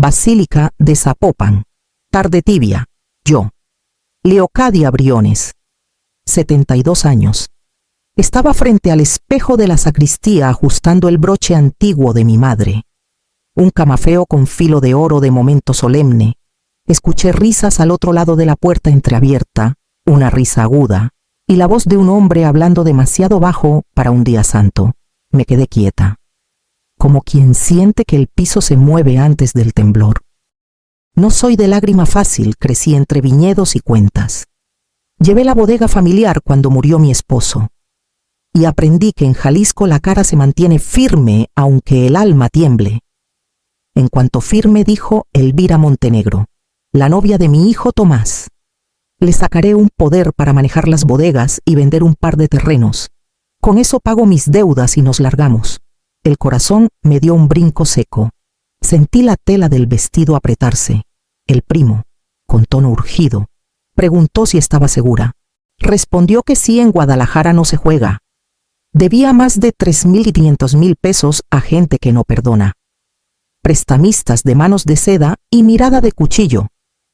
Basílica de Zapopan. Tarde tibia. Yo. Leocadia Briones. 72 años. Estaba frente al espejo de la sacristía ajustando el broche antiguo de mi madre. Un camafeo con filo de oro de momento solemne. Escuché risas al otro lado de la puerta entreabierta, una risa aguda, y la voz de un hombre hablando demasiado bajo para un día santo. Me quedé quieta, como quien siente que el piso se mueve antes del temblor. No soy de lágrima fácil, crecí entre viñedos y cuentas. Llevé la bodega familiar cuando murió mi esposo. Y aprendí que en Jalisco la cara se mantiene firme aunque el alma tiemble. En cuanto firme, dijo Elvira Montenegro, la novia de mi hijo Tomás. Le sacaré un poder para manejar las bodegas y vender un par de terrenos. Con eso pago mis deudas y nos largamos. El corazón me dio un brinco seco. Sentí la tela del vestido apretarse. El primo, con tono urgido, preguntó si estaba segura. Respondió que sí, en Guadalajara no se juega. Debía más de 3,500,000 pesos a gente que no perdona. Prestamistas de manos de seda y mirada de cuchillo.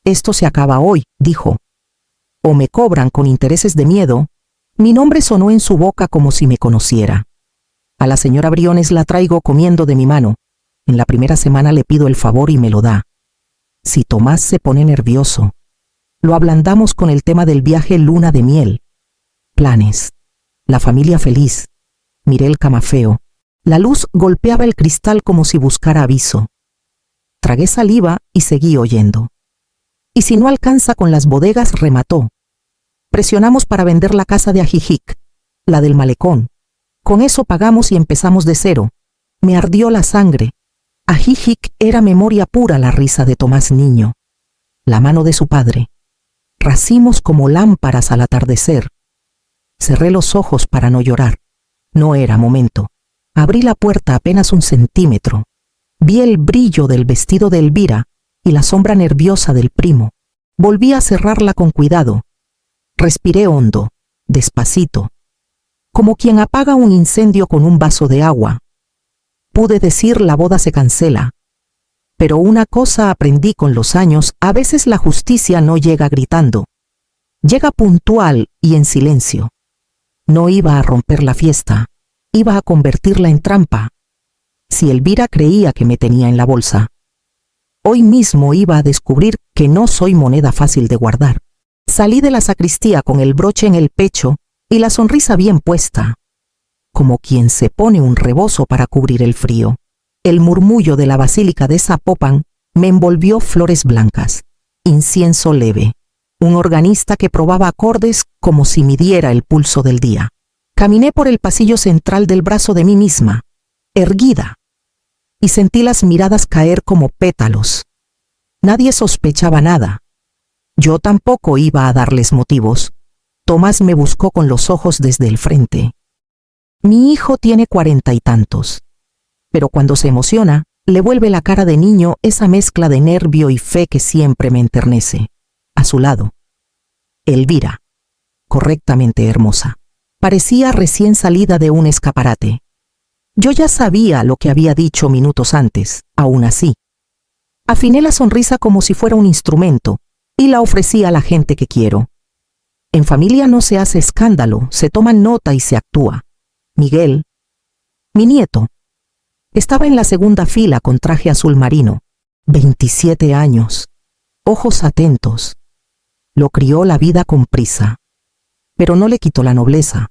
Esto se acaba hoy, dijo. O me cobran con intereses de miedo. Mi nombre sonó en su boca como si me conociera. A la señora Briones la traigo comiendo de mi mano. En la primera semana le pido el favor y me lo da. Si Tomás se pone nervioso, lo ablandamos con el tema del viaje luna de miel. Planes. La familia feliz. Miré el camafeo. La luz golpeaba el cristal como si buscara aviso. Tragué saliva y seguí oyendo. Y si no alcanza con las bodegas, remató. Presionamos para vender la casa de Ajijic, la del malecón. Con eso pagamos y empezamos de cero. Me ardió la sangre. Ajijic era memoria pura, la risa de Tomás niño. La mano de su padre. Racimos como lámparas al atardecer. Cerré los ojos para no llorar. No era momento. Abrí la puerta apenas 1 centímetro. Vi el brillo del vestido de Elvira y la sombra nerviosa del primo. Volví a cerrarla con cuidado. Respiré hondo, despacito, como quien apaga un incendio con un vaso de agua. Pude decir: la boda se cancela. Pero una cosa aprendí con los años: a veces la justicia no llega gritando. Llega puntual y en silencio. No iba a romper la fiesta, iba a convertirla en trampa. Si Elvira creía que me tenía en la bolsa, hoy mismo iba a descubrir que no soy moneda fácil de guardar. Salí de la sacristía con el broche en el pecho y la sonrisa bien puesta, como quien se pone un rebozo para cubrir el frío. El murmullo de la basílica de Zapopan me envolvió flores blancas, incienso leve, un organista que probaba acordes como si midiera el pulso del día. Caminé por el pasillo central del brazo de mí misma, erguida, y sentí las miradas caer como pétalos. Nadie sospechaba nada. Yo tampoco iba a darles motivos. Tomás me buscó con los ojos desde el frente. Mi hijo tiene 40 y tantos, pero cuando se emociona, le vuelve la cara de niño esa mezcla de nervio y fe que siempre me enternece. A su lado, Elvira, correctamente hermosa, parecía recién salida de un escaparate. Yo ya sabía lo que había dicho minutos antes, aún así. Afiné la sonrisa como si fuera un instrumento y la ofrecí a la gente que quiero. En familia no se hace escándalo, se toma nota y se actúa. Miguel, mi nieto, estaba en la segunda fila con traje azul marino, 27 años, ojos atentos. Lo crió la vida con prisa, pero no le quitó la nobleza.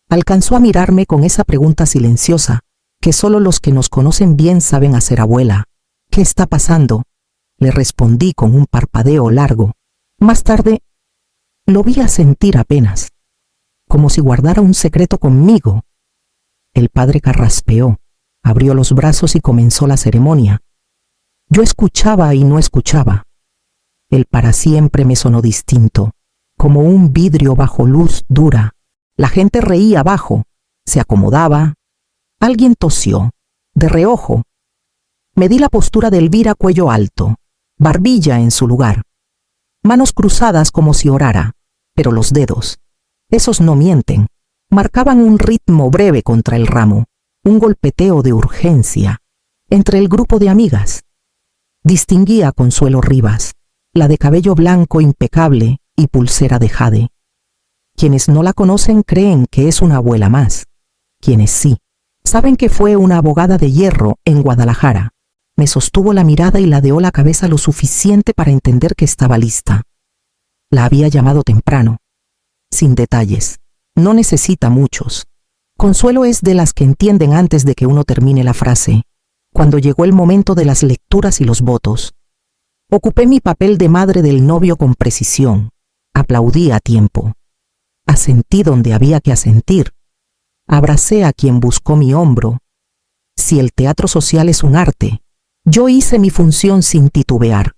Alcanzó a mirarme con esa pregunta silenciosa que solo los que nos conocen bien saben hacer: abuela, ¿qué está pasando? Le respondí con un parpadeo largo. Más tarde, lo vi asentir apenas, como si guardara un secreto conmigo. El padre carraspeó, abrió los brazos y comenzó la ceremonia. Yo escuchaba y no escuchaba. El para siempre me sonó distinto, como un vidrio bajo luz dura. La gente reía abajo, se acomodaba. Alguien tosió, de reojo. Me di la postura de Elvira, cuello alto, barbilla en su lugar, manos cruzadas como si orara, pero los dedos, esos no mienten, marcaban un ritmo breve contra el ramo, un golpeteo de urgencia, entre el grupo de amigas. Distinguía a Consuelo Rivas, la de cabello blanco impecable y pulsera de jade. Quienes no la conocen creen que es una abuela más. Quienes sí, saben que fue una abogada de hierro en Guadalajara. Me sostuvo la mirada y ladeó la cabeza lo suficiente para entender que estaba lista. La había llamado temprano. Sin detalles. No necesita muchos. Consuelo es de las que entienden antes de que uno termine la frase. Cuando llegó el momento de las lecturas y los votos, ocupé mi papel de madre del novio con precisión. Aplaudí a tiempo. Asentí donde había que asentir. Abracé a quien buscó mi hombro. Si el teatro social es un arte, yo hice mi función sin titubear.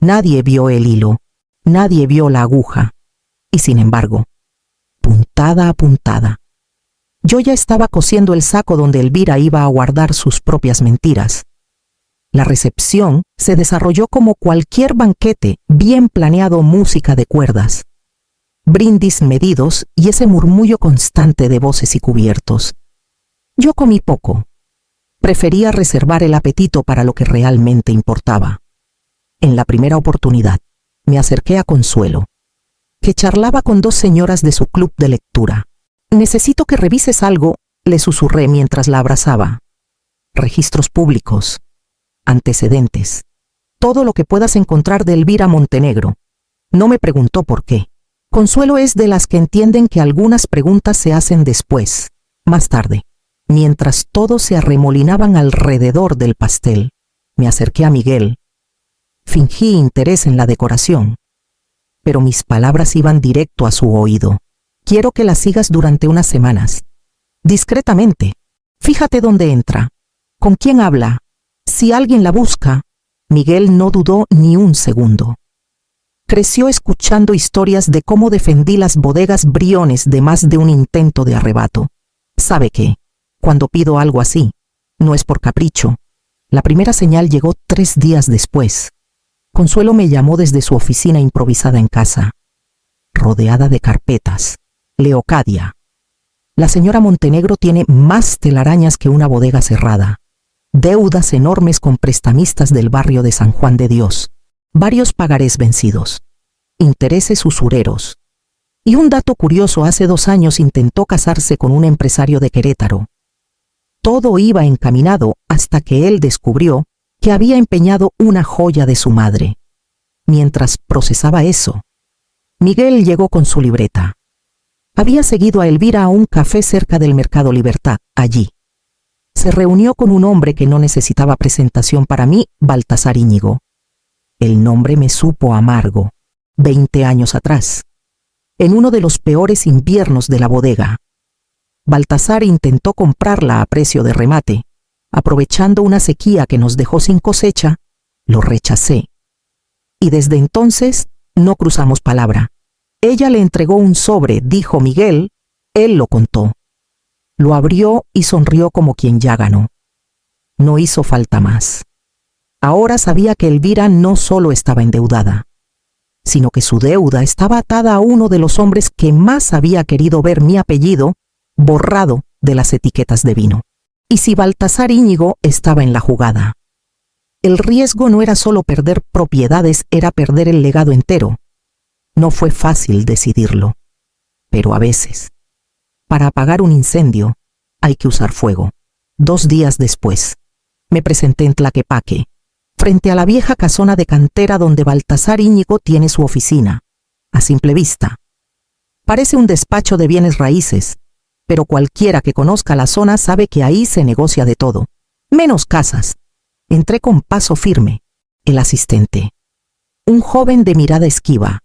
Nadie vio el hilo, nadie vio la aguja. Y sin embargo, puntada a puntada, yo ya estaba cosiendo el saco donde Elvira iba a guardar sus propias mentiras. La recepción se desarrolló como cualquier banquete bien planeado, música de cuerdas, brindis medidos y ese murmullo constante de voces y cubiertos. Yo comí poco. Prefería reservar el apetito para lo que realmente importaba. En la primera oportunidad, me acerqué a Consuelo, que charlaba con dos señoras de su club de lectura. «Necesito que revises algo», le susurré mientras la abrazaba. «Registros públicos, antecedentes, todo lo que puedas encontrar de Elvira Montenegro». No me preguntó por qué. Consuelo es de las que entienden que algunas preguntas se hacen después, más tarde. Mientras todos se arremolinaban alrededor del pastel, me acerqué a Miguel. Fingí interés en la decoración, pero mis palabras iban directo a su oído. «Quiero que la sigas durante unas semanas. Discretamente. Fíjate dónde entra. ¿Con quién habla? Si alguien la busca». Miguel no dudó ni un segundo. Creció escuchando historias de cómo defendí las bodegas Briones de más de un intento de arrebato. ¿Sabe qué? Cuando pido algo así, no es por capricho. La primera señal llegó 3 días después. Consuelo me llamó desde su oficina improvisada en casa, rodeada de carpetas. «Leocadia, la señora Montenegro tiene más telarañas que una bodega cerrada. Deudas enormes con prestamistas del barrio de San Juan de Dios. Varios pagarés vencidos. Intereses usureros. Y un dato curioso, hace 2 años intentó casarse con un empresario de Querétaro. Todo iba encaminado hasta que él descubrió que había empeñado una joya de su madre. Mientras procesaba eso, Miguel llegó con su libreta. Había seguido a Elvira a un café cerca del Mercado Libertad. Allí se reunió con un hombre que no necesitaba presentación para mí, Baltasar Íñigo. El nombre me supo amargo. 20 años atrás, en uno de los peores inviernos de la bodega, Baltasar intentó comprarla a precio de remate. Aprovechando una sequía que nos dejó sin cosecha, lo rechacé. Y desde entonces no cruzamos palabra. Ella le entregó un sobre, dijo Miguel, él lo contó. Lo abrió y sonrió como quien ya ganó. No hizo falta más. Ahora sabía que Elvira no solo estaba endeudada, sino que su deuda estaba atada a uno de los hombres que más había querido ver mi apellido borrado de las etiquetas de vino. Y si Baltasar Íñigo estaba en la jugada, el riesgo no era solo perder propiedades, era perder el legado entero. No fue fácil decidirlo, pero a veces, para apagar un incendio, hay que usar fuego. 2 días después, me presenté en Tlaquepaque, frente a la vieja casona de cantera donde Baltasar Íñigo tiene su oficina. A simple vista, parece un despacho de bienes raíces, pero cualquiera que conozca la zona sabe que ahí se negocia de todo, menos casas. Entré con paso firme. El asistente, un joven de mirada esquiva,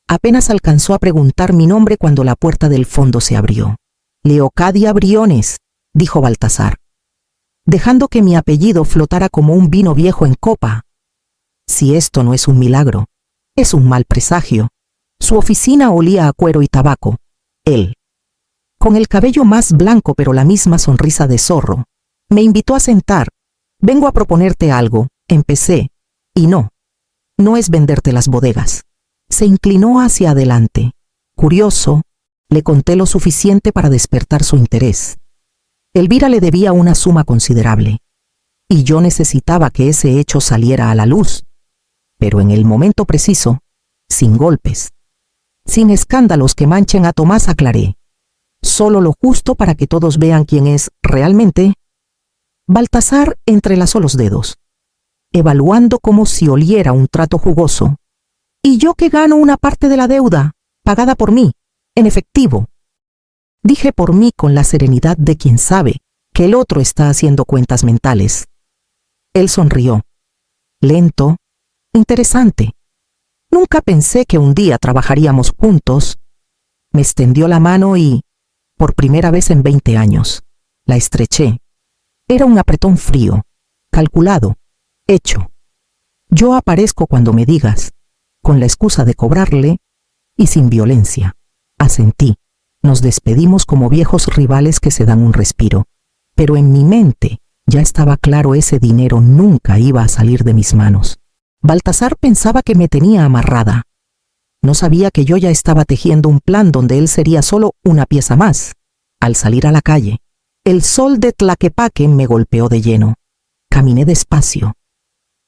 apenas alcanzó a preguntar mi nombre cuando la puerta del fondo se abrió. «Leocadia Briones», dijo Baltasar, dejando que mi apellido flotara como un vino viejo en copa. Si esto no es un milagro, es un mal presagio. Su oficina olía a cuero y tabaco. Él, con el cabello más blanco pero la misma sonrisa de zorro, me invitó a sentar. «Vengo a proponerte algo», empecé, y no es venderte las bodegas. Se inclinó hacia adelante. Curioso, le conté lo suficiente para despertar su interés. Elvira le debía una suma considerable, y yo necesitaba que ese hecho saliera a la luz. Pero en el momento preciso, sin golpes, sin escándalos que manchen a Tomás, aclaré. Solo lo justo para que todos vean quién es realmente. Baltasar entrelazó los dedos, evaluando como si oliera un trato jugoso. Y yo que gano una parte de la deuda, pagada por mí, en efectivo. Dije por mí con la serenidad de quien sabe que el otro está haciendo cuentas mentales. Él sonrió, lento, interesante. Nunca pensé que un día trabajaríamos juntos. Me extendió la mano y, por primera vez en 20 años, la estreché. Era un apretón frío, calculado, hecho. Yo aparezco cuando me digas, con la excusa de cobrarle, y sin violencia. Asentí. Nos despedimos como viejos rivales que se dan un respiro. Pero en mi mente ya estaba claro, ese dinero nunca iba a salir de mis manos. Baltasar pensaba que me tenía amarrada. No sabía que yo ya estaba tejiendo un plan donde él sería solo una pieza más. Al salir a la calle, el sol de Tlaquepaque me golpeó de lleno. Caminé despacio,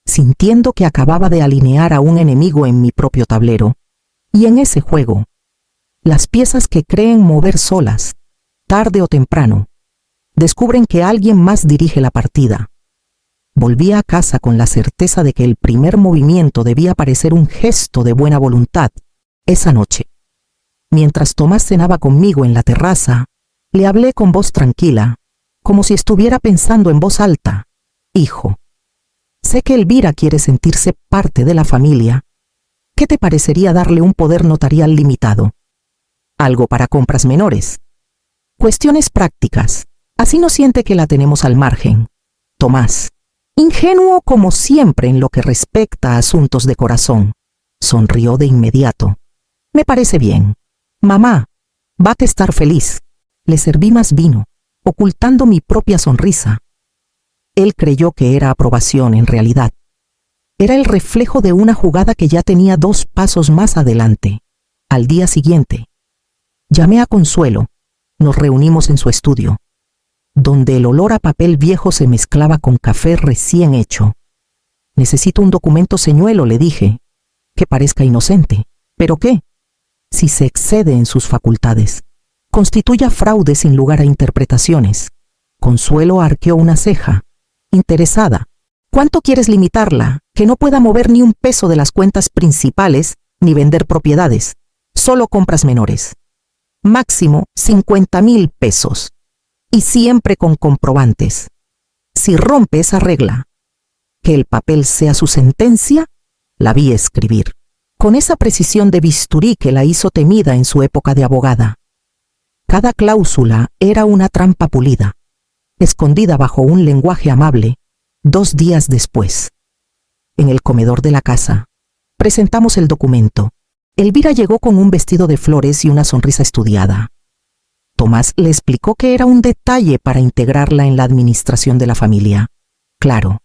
sintiendo que acababa de alinear a un enemigo en mi propio tablero. Y en ese juego, las piezas que creen mover solas, tarde o temprano, descubren que alguien más dirige la partida. Volví a casa con la certeza de que el primer movimiento debía parecer un gesto de buena voluntad. Esa noche, mientras Tomás cenaba conmigo en la terraza, le hablé con voz tranquila, como si estuviera pensando en voz alta. Hijo, sé que Elvira quiere sentirse parte de la familia. ¿Qué te parecería darle un poder notarial limitado? Algo para compras menores. Cuestiones prácticas. Así no siente que la tenemos al margen. Tomás, ingenuo como siempre en lo que respecta a asuntos de corazón, sonrió de inmediato. Me parece bien. Mamá, va a estar feliz. Le serví más vino, ocultando mi propia sonrisa. Él creyó que era aprobación en realidad. Era el reflejo de una jugada que ya tenía 2 pasos más adelante. Al día siguiente, llamé a Consuelo. Nos reunimos en su estudio, donde el olor a papel viejo se mezclaba con café recién hecho. Necesito un documento señuelo, le dije, que parezca inocente. ¿Pero qué? Si se excede en sus facultades, constituya fraude sin lugar a interpretaciones. Consuelo arqueó una ceja, interesada. ¿Cuánto quieres limitarla? Que no pueda mover ni un peso de las cuentas principales ni vender propiedades, solo compras menores. Máximo 50,000 pesos. Y siempre con comprobantes. Si rompe esa regla, que el papel sea su sentencia, la vi escribir, con esa precisión de bisturí que la hizo temida en su época de abogada. Cada cláusula era una trampa pulida, escondida bajo un lenguaje amable. 2 días después, en el comedor de la casa, presentamos el documento. Elvira llegó con un vestido de flores y una sonrisa estudiada. Tomás le explicó que era un detalle para integrarla en la administración de la familia. Claro.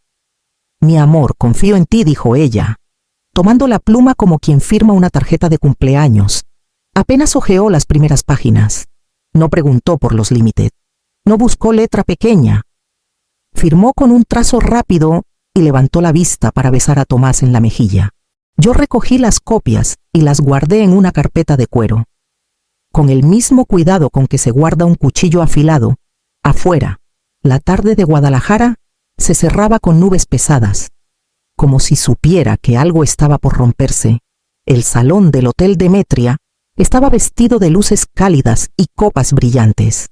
Mi amor, confío en ti, dijo ella, tomando la pluma como quien firma una tarjeta de cumpleaños. Apenas hojeó las primeras páginas. No preguntó por los límites. No buscó letra pequeña. Firmó con un trazo rápido y levantó la vista para besar a Tomás en la mejilla. Yo recogí las copias y las guardé en una carpeta de cuero. Con el mismo cuidado con que se guarda un cuchillo afilado, afuera, la tarde de Guadalajara se cerraba con nubes pesadas. Como si supiera que algo estaba por romperse, el salón del Hotel Demetria estaba vestido de luces cálidas y copas brillantes.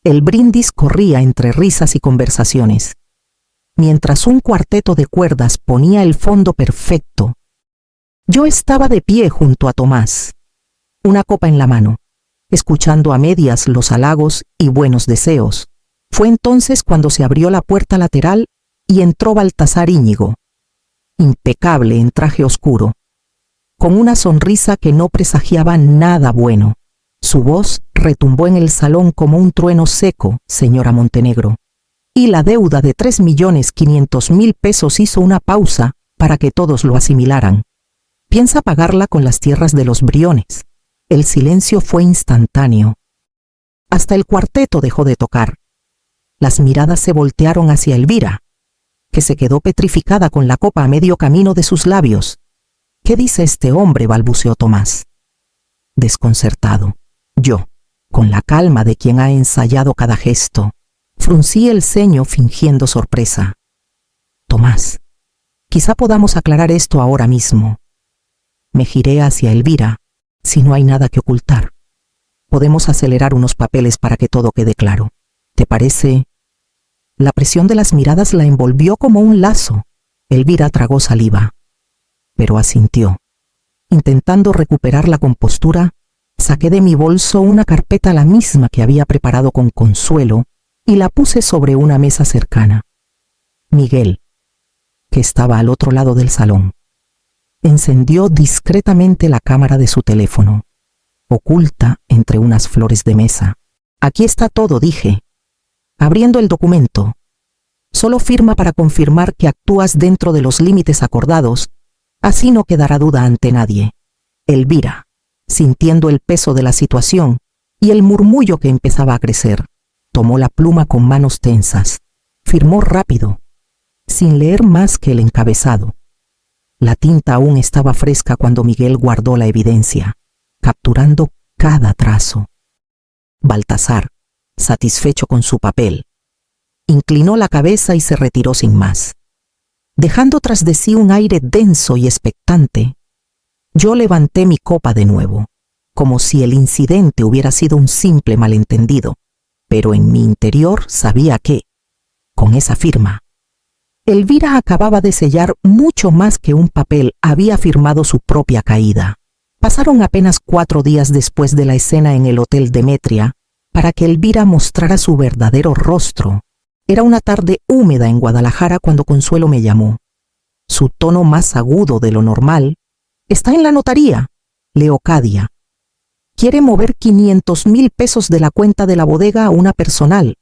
El brindis corría entre risas y conversaciones, mientras un cuarteto de cuerdas ponía el fondo perfecto. Yo estaba de pie junto a Tomás, una copa en la mano, escuchando a medias los halagos y buenos deseos. Fue entonces cuando se abrió la puerta lateral y entró Baltasar Íñigo, impecable en traje oscuro, con una sonrisa que no presagiaba nada bueno. Su voz retumbó en el salón como un trueno seco, señora Montenegro. Y la deuda de 3,500,000 pesos hizo una pausa para que todos lo asimilaran. Piensa pagarla con las tierras de los Briones. El silencio fue instantáneo. Hasta el cuarteto dejó de tocar. Las miradas se voltearon hacia Elvira, que se quedó petrificada con la copa a medio camino de sus labios. «¿Qué dice este hombre?», balbuceó Tomás. Desconcertado, yo, con la calma de quien ha ensayado cada gesto, fruncí el ceño fingiendo sorpresa. «Tomás, quizá podamos aclarar esto ahora mismo». Me giré hacia Elvira. «Si no hay nada que ocultar, podemos acelerar unos papeles para que todo quede claro. ¿Te parece?» La presión de las miradas la envolvió como un lazo. Elvira tragó saliva, pero asintió. Intentando recuperar la compostura, saqué de mi bolso una carpeta, la misma que había preparado con Consuelo, y la puse sobre una mesa cercana. Miguel, que estaba al otro lado del salón, encendió discretamente la cámara de su teléfono, oculta entre unas flores de mesa. «Aquí está todo», dije, abriendo el documento. «Solo firma para confirmar que actúas dentro de los límites acordados, así no quedará duda ante nadie». Elvira, sintiendo el peso de la situación y el murmullo que empezaba a crecer, tomó la pluma con manos tensas. Firmó rápido, sin leer más que el encabezado. La tinta aún estaba fresca cuando Miguel guardó la evidencia, capturando cada trazo. Baltasar, satisfecho con su papel, inclinó la cabeza y se retiró sin más. Dejando tras de sí un aire denso y expectante, yo levanté mi copa de nuevo, como si el incidente hubiera sido un simple malentendido, pero en mi interior sabía que, con esa firma, Elvira acababa de sellar mucho más que un papel, había firmado su propia caída. Pasaron apenas 4 días después de la escena en el Hotel Demetria para que Elvira mostrara su verdadero rostro. Era una tarde húmeda en Guadalajara cuando Consuelo me llamó. Su tono más agudo de lo normal. «Está en la notaría, Leocadia. Quiere mover 500,000 pesos de la cuenta de la bodega a una personal.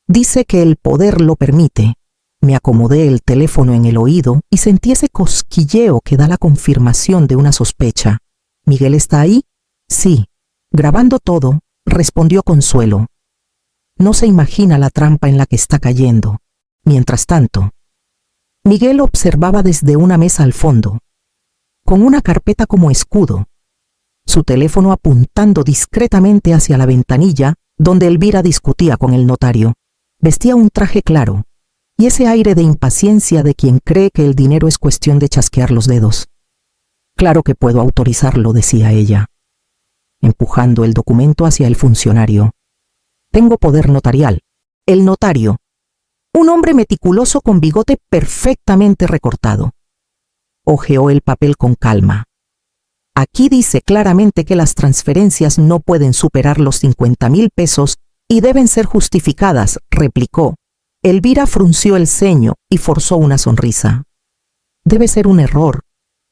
Dice que el poder lo permite». Me acomodé el teléfono en el oído y sentí ese cosquilleo que da la confirmación de una sospecha. «¿Miguel está ahí?» «Sí, grabando todo», respondió Consuelo. No se imagina la trampa en la que está cayendo. Mientras tanto, Miguel observaba desde una mesa al fondo, con una carpeta como escudo, su teléfono apuntando discretamente hacia la ventanilla donde Elvira discutía con el notario. Vestía un traje claro y ese aire de impaciencia de quien cree que el dinero es cuestión de chasquear los dedos. «Claro que puedo autorizarlo», decía ella, empujando el documento hacia el funcionario. «Tengo poder notarial». El notario, un hombre meticuloso con bigote perfectamente recortado, hojeó el papel con calma. «Aquí dice claramente que las transferencias no pueden superar los 50,000 pesos y deben ser justificadas», replicó. Elvira frunció el ceño y forzó una sonrisa. «Debe ser un error».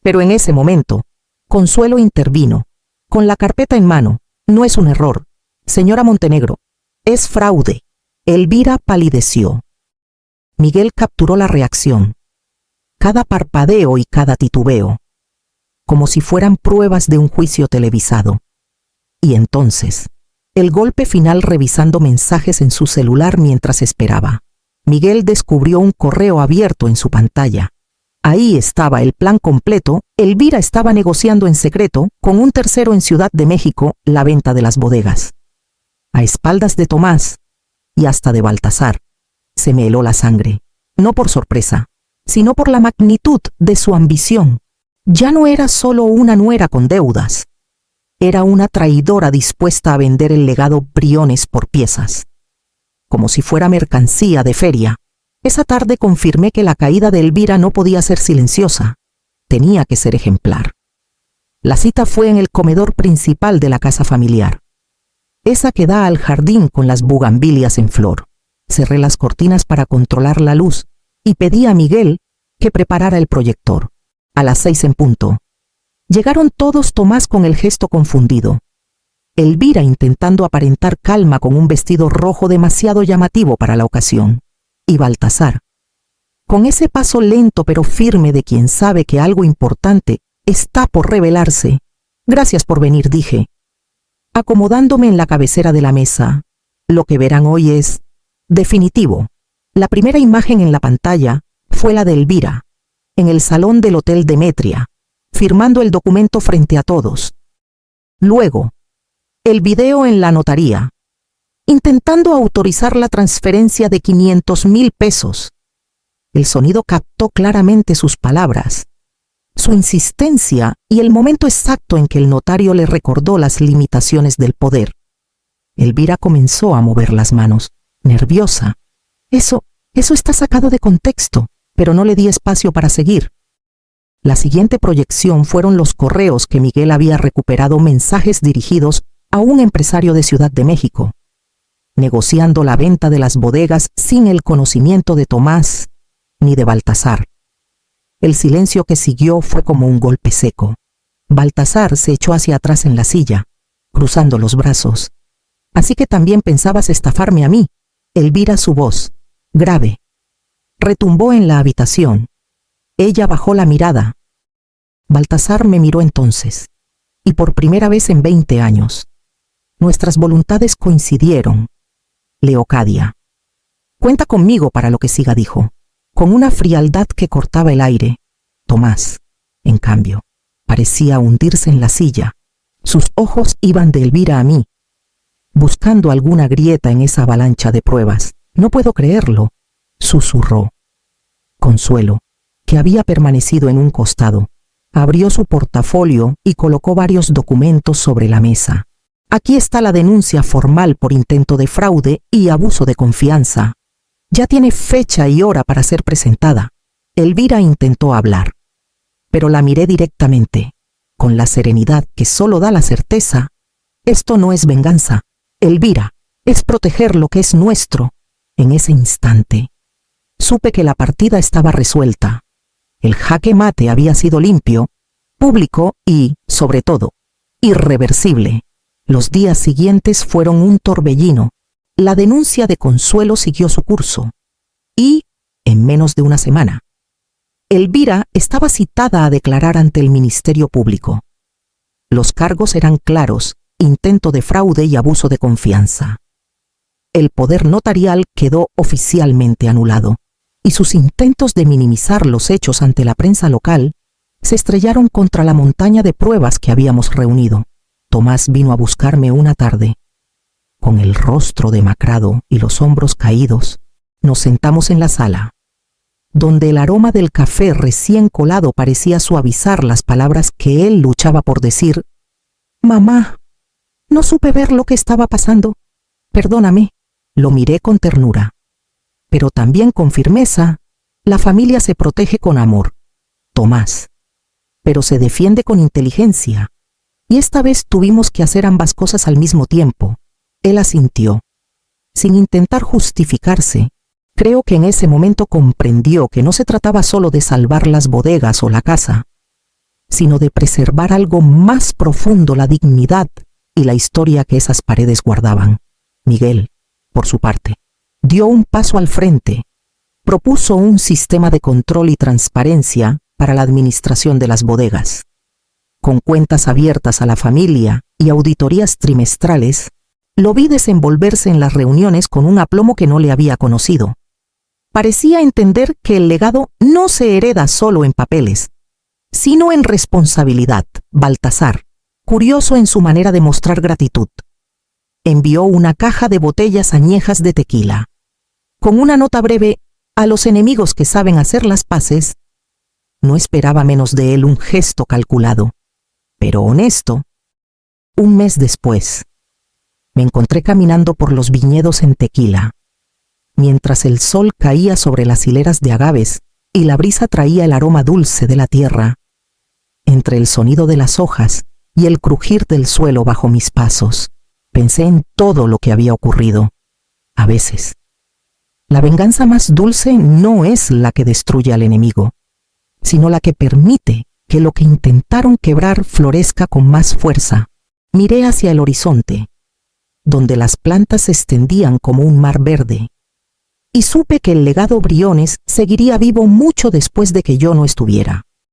Pero en ese momento, Consuelo intervino, con la carpeta en mano. «No es un error, señora Montenegro, es fraude». Elvira palideció. Miguel capturó la reacción, cada parpadeo y cada titubeo, como si fueran pruebas de un juicio televisado. Y entonces, el golpe final revisando mensajes en su celular mientras esperaba. Miguel descubrió un correo abierto en su pantalla. Ahí estaba el plan completo. Elvira estaba negociando en secreto con un tercero en Ciudad de México la venta de las bodegas. A espaldas de Tomás y hasta de Baltasar, se me heló la sangre, no por sorpresa, sino por la magnitud de su ambición. Ya no era solo una nuera con deudas, era una traidora dispuesta a vender el legado Briones por piezas, como si fuera mercancía de feria. Esa tarde confirmé que la caída de Elvira no podía ser silenciosa, tenía que ser ejemplar. La cita fue en el comedor principal de la casa familiar, esa que da al jardín con las bugambilias en flor. Cerré las cortinas para controlar la luz y pedí a Miguel que preparara el proyector. A las 6 en punto. Llegaron todos, Tomás con el gesto confundido, Elvira intentando aparentar calma con un vestido rojo demasiado llamativo para la ocasión, y Baltasar, con ese paso lento pero firme de quien sabe que algo importante está por revelarse. «Gracias por venir», dije, acomodándome en la cabecera de la mesa. «Lo que verán hoy es definitivo». La primera imagen en la pantalla fue la de Elvira, en el salón del Hotel Demetria, firmando el documento frente a todos. Luego, el video en la notaría, intentando autorizar la transferencia de 500,000 pesos. El sonido captó claramente sus palabras, su insistencia y el momento exacto en que el notario le recordó las limitaciones del poder. Elvira comenzó a mover las manos, nerviosa. Eso está sacado de contexto, pero no le di espacio para seguir. La siguiente proyección fueron los correos que Miguel había recuperado, mensajes dirigidos a un empresario de Ciudad de México, negociando la venta de las bodegas sin el conocimiento de Tomás ni de Baltasar. El silencio que siguió fue como un golpe seco. Baltasar se echó hacia atrás en la silla, cruzando los brazos. Así que también pensabas estafarme a mí. Elvira, su voz, grave, retumbó en la habitación. Ella bajó la mirada. Baltasar me miró entonces, y por primera vez en 20 años. Nuestras voluntades coincidieron. Leocadia. Cuenta conmigo para lo que siga, dijo, con una frialdad que cortaba el aire. Tomás, en cambio, parecía hundirse en la silla. Sus ojos iban de Elvira a mí, buscando alguna grieta en esa avalancha de pruebas. No puedo creerlo, susurró. Consuelo, que había permanecido en un costado, abrió su portafolio y colocó varios documentos sobre la mesa. Aquí está la denuncia formal por intento de fraude y abuso de confianza. Ya tiene fecha y hora para ser presentada. Elvira intentó hablar, pero la miré directamente, con la serenidad que solo da la certeza. Esto no es venganza, Elvira, es proteger lo que es nuestro. En ese instante, supe que la partida estaba resuelta. El jaque mate había sido limpio, público y, sobre todo, irreversible. Los días siguientes fueron un torbellino. La denuncia de Consuelo siguió su curso. Y, en menos de una semana, Elvira estaba citada a declarar ante el Ministerio Público. Los cargos eran claros: intento de fraude y abuso de confianza. El poder notarial quedó oficialmente anulado, y sus intentos de minimizar los hechos ante la prensa local se estrellaron contra la montaña de pruebas que habíamos reunido. Tomás vino a buscarme una tarde. Con el rostro demacrado y los hombros caídos, nos sentamos en la sala, donde el aroma del café recién colado parecía suavizar las palabras que él luchaba por decir. Mamá, no supe ver lo que estaba pasando. Perdóname. Lo miré con ternura, pero también con firmeza. La familia se protege con amor, Tomás, pero se defiende con inteligencia. Y esta vez tuvimos que hacer ambas cosas al mismo tiempo. Él asintió, sin intentar justificarse. Creo que en ese momento comprendió que no se trataba solo de salvar las bodegas o la casa, sino de preservar algo más profundo: la dignidad y la historia que esas paredes guardaban. Miguel, por su parte, dio un paso al frente. Propuso un sistema de control y transparencia para la administración de las bodegas. Con cuentas abiertas a la familia y auditorías trimestrales, lo vi desenvolverse en las reuniones con un aplomo que no le había conocido. Parecía entender que el legado no se hereda solo en papeles, sino en responsabilidad. Baltasar, curioso en su manera de mostrar gratitud, envió una caja de botellas añejas de tequila, con una nota breve: a los enemigos que saben hacer las paces. No esperaba menos de él, un gesto calculado, pero honesto. Un mes después, me encontré caminando por los viñedos en Tequila, mientras el sol caía sobre las hileras de agaves y la brisa traía el aroma dulce de la tierra. Entre el sonido de las hojas y el crujir del suelo bajo mis pasos, pensé en todo lo que había ocurrido. A veces, la venganza más dulce no es la que destruye al enemigo, sino la que permite que lo que intentaron quebrar florezca con más fuerza. Miré hacia el horizonte, donde las plantas se extendían como un mar verde, y supe que el legado Briones seguiría vivo mucho después de que yo no estuviera.